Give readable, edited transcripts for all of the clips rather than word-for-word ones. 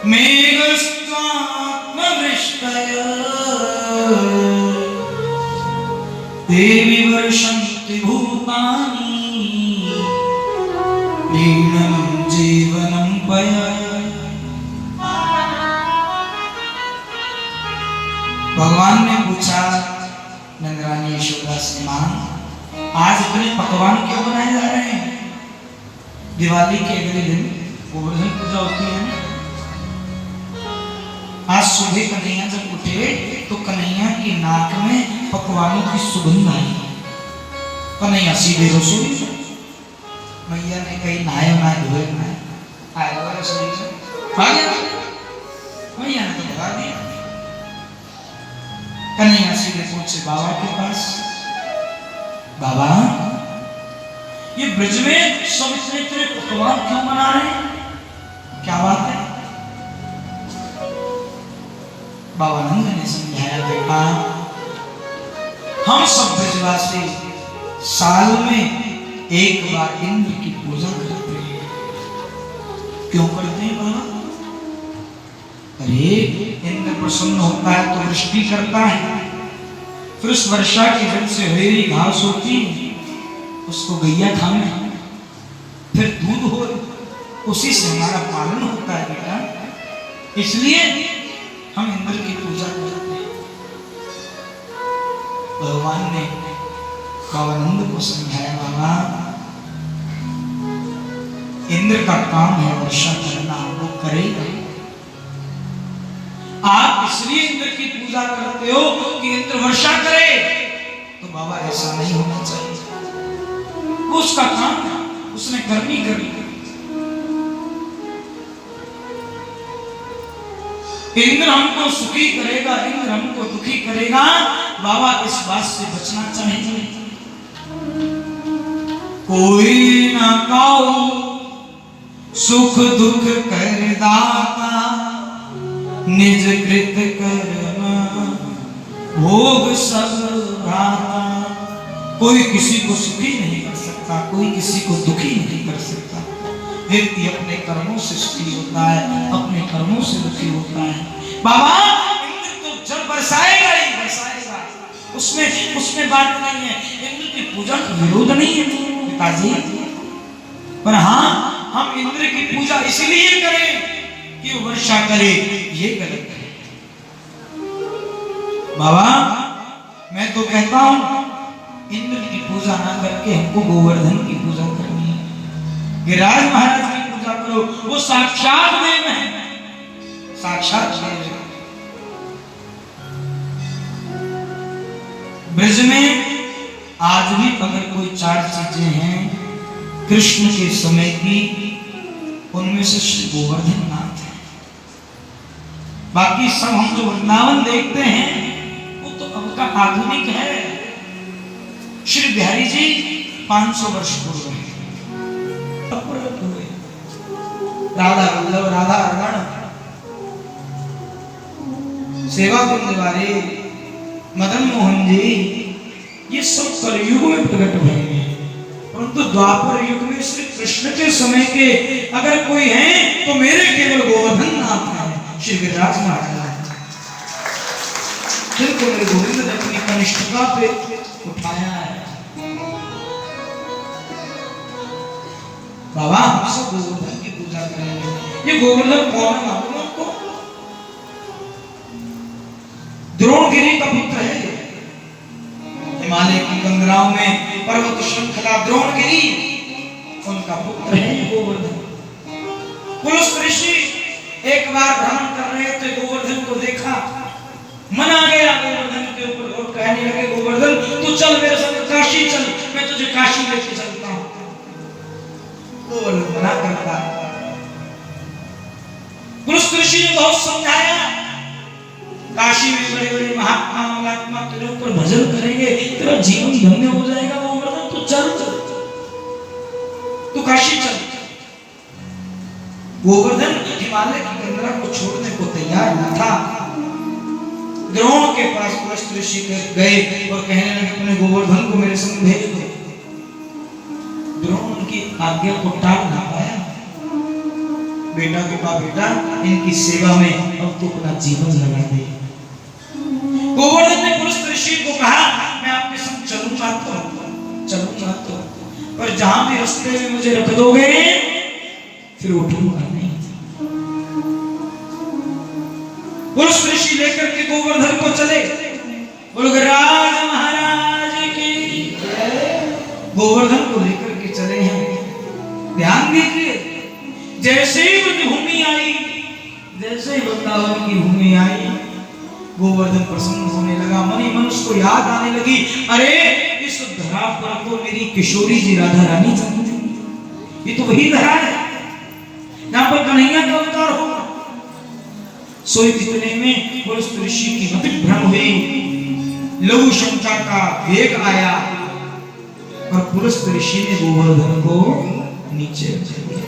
मेघस्त्वात्मवृष्टय देवी वर्षन्ति भूतानि लीनं जीवनं पया। भगवान ने पूछा नंदरानी यशोदा से, मां आज इतने पकवान क्यों बनाए जा रहे हैं? दिवाली के अगले दिन गोवर्धन पूजा होती है। आज सुबह कन्हैया जब उठे तो कन्हैया की नाक में पकवानों की सुगंध आई। कन्हैया सीधे रसोई में, मैया ने कहीं नहाए ना धोए ना आया रसोई से आ गया। मैया ने तो भगा दिया। कन्हैया सीधे पूछे बाबा के पास, बाबा ये ब्रज में सब इतने पकवान क्यों बना रहे हैं, क्या बात है? बाबा नंद ने समझाया, बेटा हम सब ब्रजवासी साल में एक बार इंद्र की पूजा करते हैं। क्यों करते हैं बाबा? अरे इंद्र प्रसन्न होता है तो वृष्टि करता है, फिर उस वर्षा के जल से हरी घास होती है, उसको गैया खाने, फिर दूध हो, उसी से हमारा पालन होता है बेटा। इसलिए हम इंद्र की पूजा करते हैं। भगवान ने बाबानंद को समझाया, बाबा इंद्र का काम है वर्षा करना, वो करेगा। आप इसलिए इंद्र की पूजा करते हो कि इंद्र वर्षा करे, तो बाबा ऐसा नहीं होना चाहिए। वो उसका काम है, उसने करनी करनी। इंद्र हमको सुखी करेगा, इंद्र हमको दुखी करेगा, बाबा इस बात से बचना चाहिए। कोई ना काऊ सुख दुख कर दाता, निज कृत कर्म भोग सब भ्राता। कोई किसी को सुखी नहीं कर सकता, कोई किसी को दुखी नहीं कर सकता। व्यक्ति अपने कर्मों से सुखी होता है, अपने कर्मों से दुखी होता है। बाबा इंद्र तो जल बरसाएगा ही बरसाएगा, उसमें बात नहीं है। इंद्र की पूजा का विरोध नहीं है पिताजी, पर हाँ हम इंद्र की पूजा इसलिए करें कि वो वर्षा करे, ये गलत है। बाबा मैं तो कहता हूं इंद्र की पूजा ना करके हमको गोवर्धन की पूजा करनी है। गिरिराज महाराज की पूजा करो, वो साक्षात देव है, साक्षात देव है। ब्रज में आज भी अगर कोई 4 चीजें हैं कृष्ण के समय की, उनमें से श्री गोवर्धन नाथ है। बाकी सब हम जो वृंदावन देखते हैं वो तो अब का आधुनिक है। श्री बिहारी जी 500 वर्ष पूर्व है, राधा वल्लभ, राधा रमण, सेवा कुंज वाले मदन मोहन जी, ये सब कलयुग में प्रकट हुए हैं। परंतु द्वापर युग में श्री कृष्ण के समय के अगर कोई है तो मेरे केवल गोवर्धन नाथ है, श्री गिरिराज महाराज। जिनको मेरे गोविंद ने अपनी कनिष्ठता पे उठाया है। बाबा हम सब गोवर्धन की पूजा करेंगे। ये गोवर्धन कौन है मालूम आपको? द्रोणगिरी का पुत्र है। हिमालय की कंदराओं में पर्वत श्रृंखला द्रोणगिरी, उनका पुत्र है गोवर्धन। पुलस्त ऋषि एक बार भ्रमण कर रहे थे, गोवर्धन को देखा, मन आ गया गोवर्धन के ऊपर और कहने लगे, गोवर्धन तू चल मेरे साथ काशी चल, मैं तुझे काशी लेके चलता हूं। गोवर्धन मना करता। पुलस्त ऋषि ने बहुत समझाया, काशी में बड़े बड़े महात्मा महात्मा तेरे ऊपर भजन करेंगे, तेरा जीवन धन्य हो जाएगा। गोवर्धन तू चल, तू काशी चल। गोवर्धन हिमालय की कंदरा को छोड़ने को तैयार न था। द्रोण के पास पुलस्त ऋषि गए और कहने लगे, अपने गोवर्धन को मेरे संग भेज दो। द्रोण उनकी आज्ञा को टाल ना पाया। बेटा को कहा बेटा इनकी सेवा में अब तो अपना जीवन लगा दे। गोवर्धन ने पुरुष ऋषि को कहा मैं आपके संग चलूंगा तो पर जहां भी रास्ते में मुझे रख दोगे फिर उठूंगा नहीं। पुरुष ऋषि लेकर के गोवर्धन को चले। बोलो राज महाराज की। गोवर्धन को लेकर के चले हैं। ध्यान दीजिए जैसे ही भूमि आई, जैसे ही वृंदावन की भूमि आई, गोवर्धन प्रसन्न होने लगा। मन ही मन उसको याद आने लगी, अरे इस धरा पर तो मेरी किशोरी जी राधा रानी जन्मी थी। ये तो वही धरा है जहां पर कन्हैया का अवतार होगा। सोई इतने में पुरुष ऋषि की मति भ्रम हुई, लघु शंका का वेग आया और पुरुष ऋषि ने गोवर्धन को नीचे रख दिया।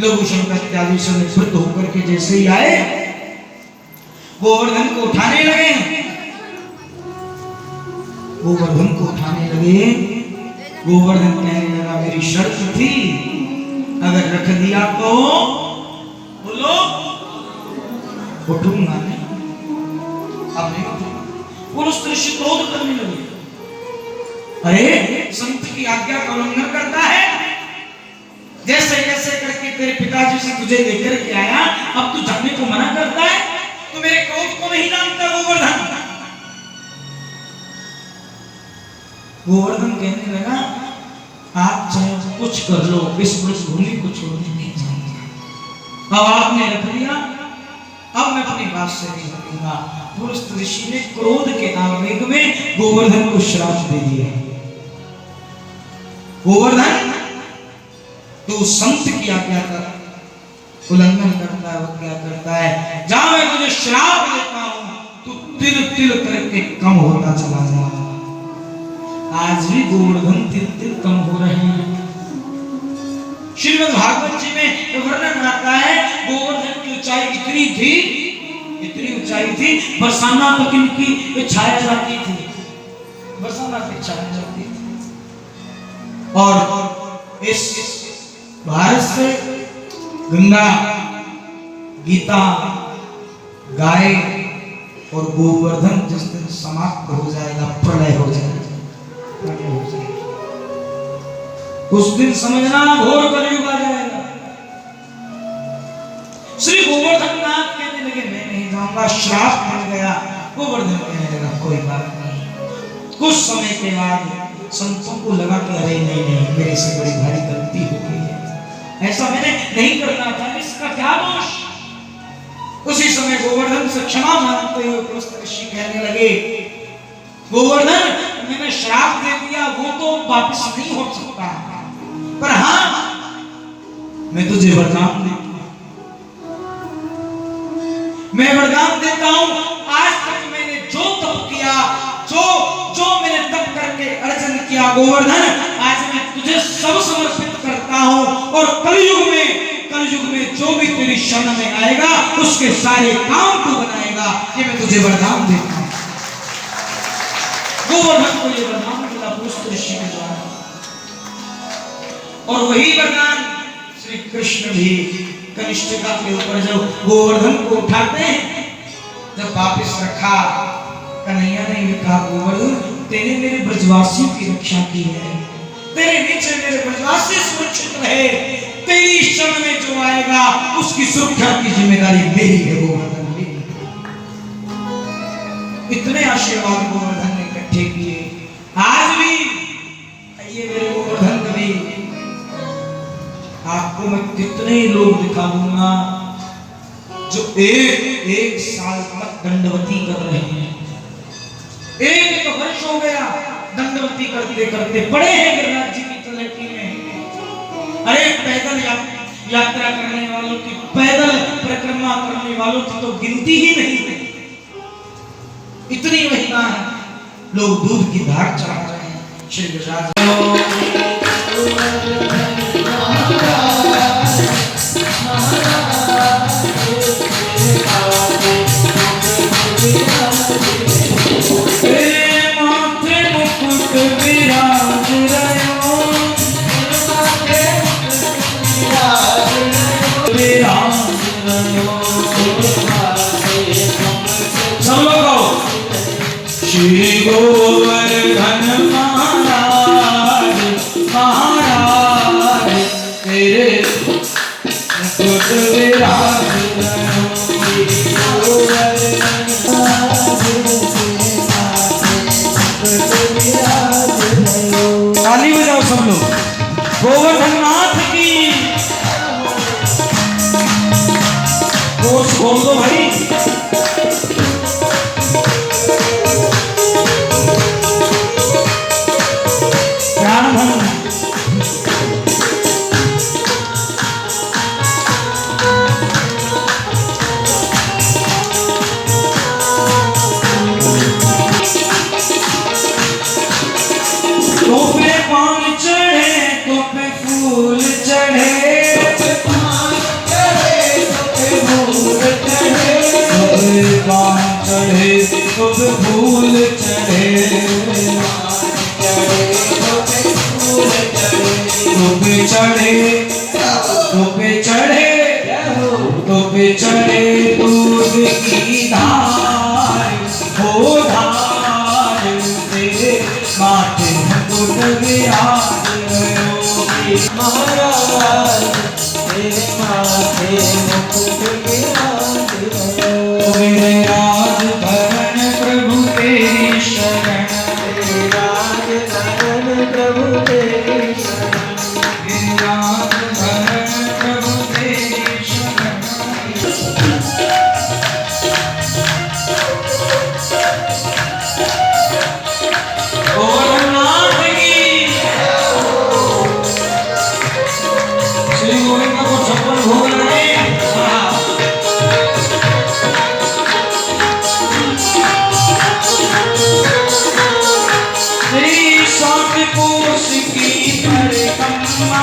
लघु शंका इत्यादि से निवृत्त होकर के जैसे ही आए गोवर्धन को उठाने लगे। गोवर्धन को उठाने लगे। गोवर्धन कहने लगा मेरी शर्त थी अगर रख दिया तो बोलो उठूंगा नहीं। अब नहीं उठूंगा। पुरुष ऋषि क्रोध करने लगे, अरे संत की आज्ञा का उल्लंघन करता है। जैसे कैसे करके तेरे पिताजी से तुझे लेकर के आया, अब तू जाने को मना करता है। तू मेरे क्रोध को नहीं जानता गोवर्धन। गोवर्धन कहने लगा आप चाहे कुछ कर लो, इस भूमि को छोड़ने नहीं चाहूंगा। अब आपने रख लिया, अब मैं अपनी बात से नहीं हटूंगा। पुरुष ऋषि ने क्रोध के आवेग में गोवर्धन को श्राप दे दिया। गोवर्धन तू संत की आज्ञा का उल्लंघन करता है, वो क्या करता है, जा मैं तुझे श्राप देता हूं, तू तिल तिल करके कम होता चला जा। आज भी गोवर्धन तिल तिल कम हो रहे हैं। श्रीमद् भागवत जी में वर्णन आता है गोवर्धन की ऊंचाई इतनी ऊंचाई थी, बरसाना तक इनकी छाया जाती थी, बरसाना तक छाया जाती थी। और इस भारत से गंगा, गीता, गाय और गोवर्धन जिस दिन समाप्त हो जाएगा, प्रलय हो जाएगा, उस दिन समझना घोर कलयुग आ जाएगा। श्री गोवर्धन नाथ कहने लगे मैं नहीं जाऊंगा, श्राप मिल गया। गोवर्धन कहने लगा कोई बात नहीं। कुछ समय के बाद संतों को लगा कि अरे नहीं मेरे से बड़ी भारी गलती हो गई है, ऐसा मैंने नहीं करना था, इसका क्या दोष। उसी समय गोवर्धन से क्षमा मांगते हुए पुरुष ऋषि कहने लगे गोवर्धन मैंने श्राप दे दिया, वो तो वापस नहीं हो सकता, पर हाँ मैं तुझे वरदान देता हूं, मैं वरदान देता हूं। आज तक मैंने जो तप किया, जो मैंने तप करके अर्जन किया गोवर्धन, आज मैं तुझे सब समर्पित करता हूं। और कलयुग में जो भी तेरी शरण में आएगा उसके सारे काम तू बनाएगा, ये मैं तुझे वरदान देता हूं। गोवर्धन को ये वरदान मिला पुरुष ऋषि के द्वारा, और वही वरदान श्री कृष्ण भी कनिष्ठिका के ऊपर जब गोवर्धन को उठाते हैं, जब वापिस रखा, कन्हैया ने लिखा गोवर्धन तेने मेरे ब्रजवासियों की रक्षा की है, तेरे नीचे मेरे ब्रजवासी सुरक्षित रहे, तेरी शरण में जो आएगा उसकी सुरक्षा की जिम्मेदारी मेरी है गोवर्धन। इतने आशीर्वाद गोवर्धन ने इकट्ठे किए। आज भी ये मेरे गोवर्धन कवि आपको मैं कितने लोग दिखा दूंगा जो एक साल तक दंडवती कर रहे हैं। एक वर्ष हो गया दंडवती करते करते पड़े हैं गिरिराज जी की तलहटी में। अरे पैदल यात्रा करने वालों की, पैदल परिक्रमा करने वालों की तो गिनती ही नहीं है। इतनी महिमा है, लोग दूध की धार चढ़ा रहे हैं। श्री गिरिराज मेरा सुत विराज ताली बजाओ सब लोग। गोवर्धन नाथ की कोर्स खोल दो भाई। ध्यान धन फूल चढ़े चढ़े दूध की धार हो धार तेरे माथे मुकुट विराज महाराज तेरे माथे मुकुट विराज राज भवन प्रभु तेरी शरण राज भवन प्रभु तेरी शरण राज भवन प्रभु तेरी शरण। गोरखनाथ की श्री गोविंद को 56 भोग लगे। कोष की परिक्रमा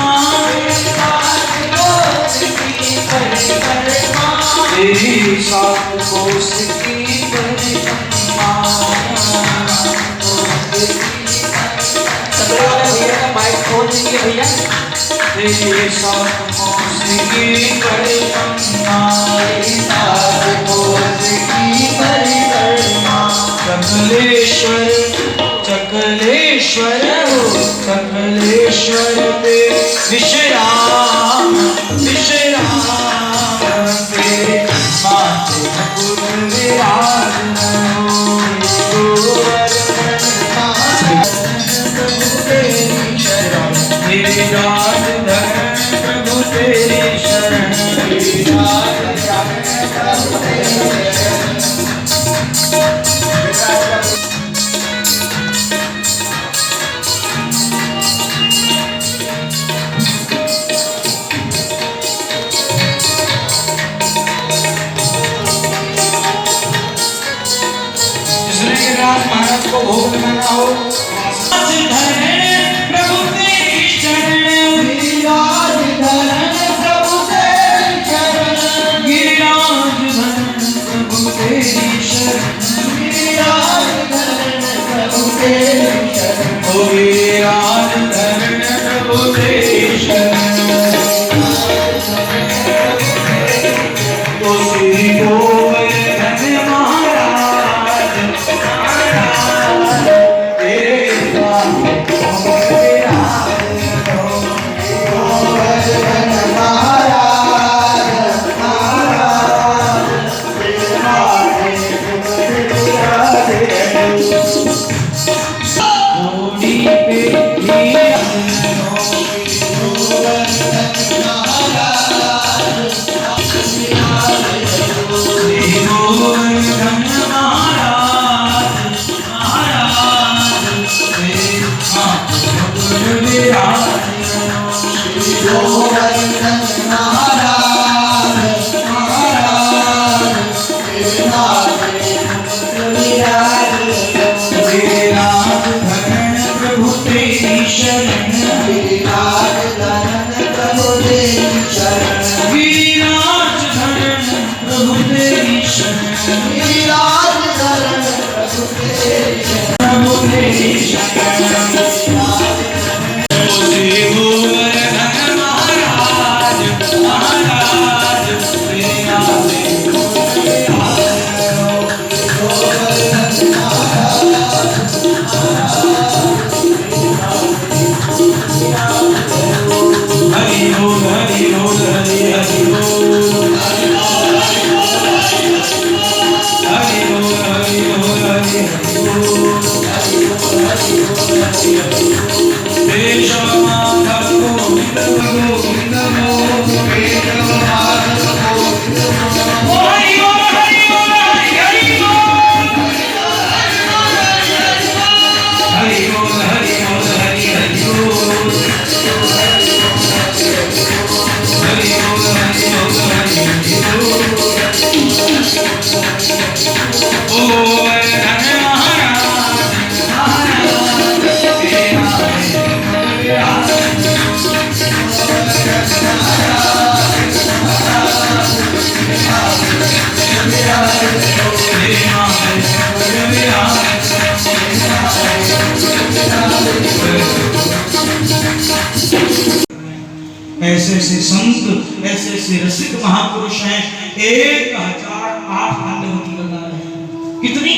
तेरी सात कोष की परिक्रमा माइक खोल दीजिए भैया। तेरी सात कोष की परिक्रमा सात कोष की परिक्रमा सकलेश्वर सकलेश्वर हो सकलेश्वर पे विश्राम विश्राम तेरे माथे मुकुट विराज हो तेरी शरण तेरी राज धरण प्रभु तेरी शरण तेरी राज धरण प्रभु तेरी शरण। महाराज को भोग लगाना हो प्रभु तेरी शरण गिरिराज धरण प्रभु तेरी शरण गिरिराज धरण प्रभु तेरी शरण गिरिराज धरण प्रभु तेरी शरण ओ गिरिराज धरण प्रभु तेरी शरण तो श्री गोवर्धन महाराज हरि बोल हरि बोल हरि हरि बोल। गोवर्धन महाराज तेरा ऐसे ऐसे संत, ऐसे ऐसे रसिक महापुरुष हैं। 1008 आंदवती बता रहे हैं। कितनी?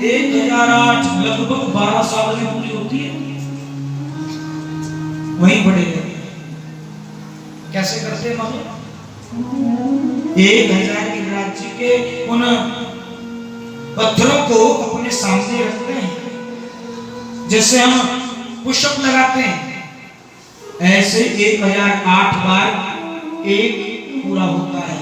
1008, लगभग 12 साल में पूरी होती है। वहीं बड़े कैसे करते हैं मतलब 1000 के राज्य के उन पत्थरों को अपने सामने रखते हैं। जैसे हम पुशअप लगाते हैं, ऐसे 1008 बार एक पूरा होता है।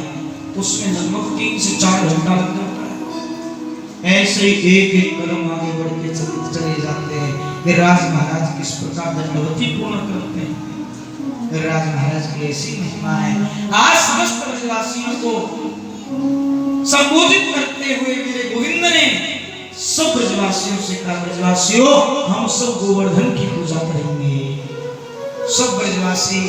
उसमें लगभग 3 से 4 घंटा लग जाता है। ऐसे ही एक एक कदम आगे बढ़ के चले जाते हैं। गिरिराज महाराज किस प्रकार दंडवती पूर्ण करते हैं। गिरिराज महाराज की ऐसी महिमा है। आज समस्त ब्रजवासियों को संबोधित करते हुए मेरे गोविंद ने सब ब्रजवासियों से कहा, ब्रजवासियों हम सब गोवर्धन की पूजा करेंगे। सब ब्रजवासी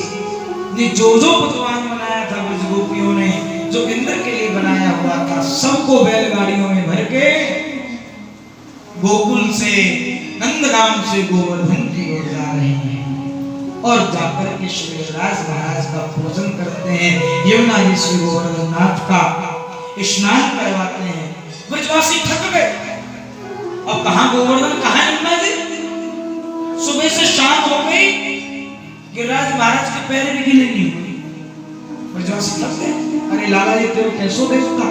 ने जो पकवान बनाया था ब्रज गोपियों ने, जो इंद्र के लिए बनाया हुआ था, सबको बैलगाड़ियों में भर के गोकुल से नंदगाम से गोवर्धन की ओर जा रहे हैं और जाकर के श्री गिरिराज महाराज का पूजन करते हैं। यमुना जी श्री गोवर्धन नाथ का स्नान करवाते हैं। ब्रजवासी थक गए, अब कहां गोवर्धन कहां यमुना जी। सुबह से शाम हो गई, गिरिराज महाराज के पैर भी गीले नहीं हुए। ब्रजवासी थक गए, अरे लाला जी तेरे कैसो देखता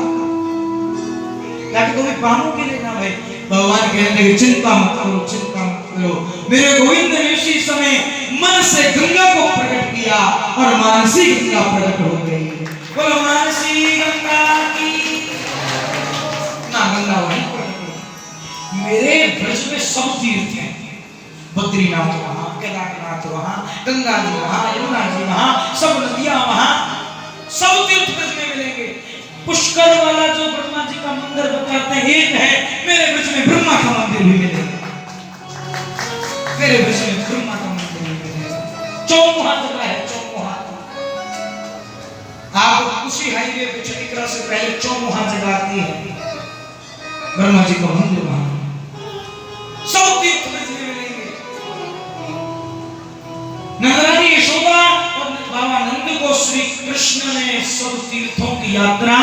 ताकि तुम्हें पानों के लिए ना भाई। भगवान कहने लगे चिंता मत करो, चिंता मत करो। मेरे गोविंद ने इसी समय मन से गंगा को प्रकट किया और मानसी गंगा प्रकट हो गई। बोलो मानसी गंगा की ना। गंगा वहीं प्रकट। मेरे ब्रज में सब तीर्थ हैं। बद्रीनाथ वहां, केदारनाथ वहां, गंगा जी वहां, यमुना जी वहां, सब नदियां वहां, सब तीर्थ ब्रज में मिलेंगे। पुष्कर वाला जो ब्रह्मा जी का मंदिर बताते हैं एक है, मेरे ब्रज में ब्रह्मा का मंदिर भी मिलेगा। मेरे ब्रज में ब्रह्मा का मंदिर भी मिलेगा। चौमुहा जगह है, चौमुहा। आप उसी हाईवे पे चंडीगढ़ से पहले चौमुहा जगह आती है, ब्रह्मा जी का मंदिर वहां। सब तीर्थ ब्रज में मिलेंगे। नंदरानी यशोदा और बाबा नंद को श्री कृष्ण ने सब तीर्थों की यात्रा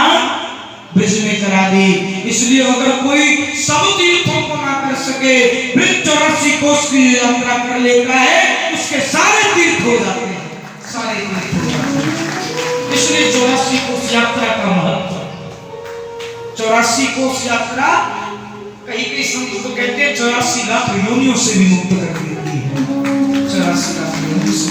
ब्रज में करा दी। इसलिए अगर कोई सब तीर्थों को ना कर सके, ब्रज 84 कोस की यात्रा कर लेता है, उसके सारे तीर्थ हो जाते हैं, सारे तीर्थ हो जाते हैं। इसलिए 84 कोस यात्रा का महत्व। 84 कोस यात्रा कहीं संत तो कहते हैं 84 लाख योनियों से भी मुक्त कर देती है। 84 लाख योनियों से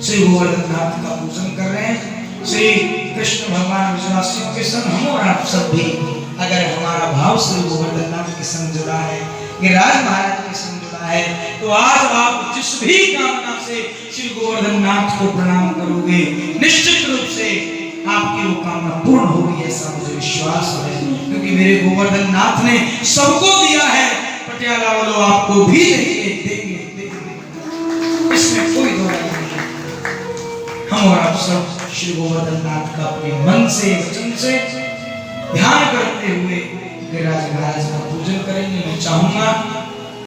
श्री गोवर्धन नाथ का पूजन कर रहे हैं। श्री कृष्ण भगवान ब्रजवासियों के संग हम और आप सब भी अगर हमारा भाव श्री गोवर्धन नाथ के संग जुड़ा है, गिरिराज महाराज के संग जुड़ा है, तो आज आप जिस भी कामना से श्री गोवर्धन नाथ को प्रणाम करोगे, निश्चित रूप से आपकी वो कामना पूर्ण होगी, ऐसा मुझे विश्वास है। क्योंकि मेरे गोवर्धन नाथ ने सबको दिया है, पटियाला वालों आपको भी देंगे, इसमें कोई दो राय नहीं है। हम और आप सब श्री गोवर्धन नाथ का अपने मन से वचन से ध्यान करते हुए गिरिराज महाराज का पूजन करेंगे। मैं चाहूंगा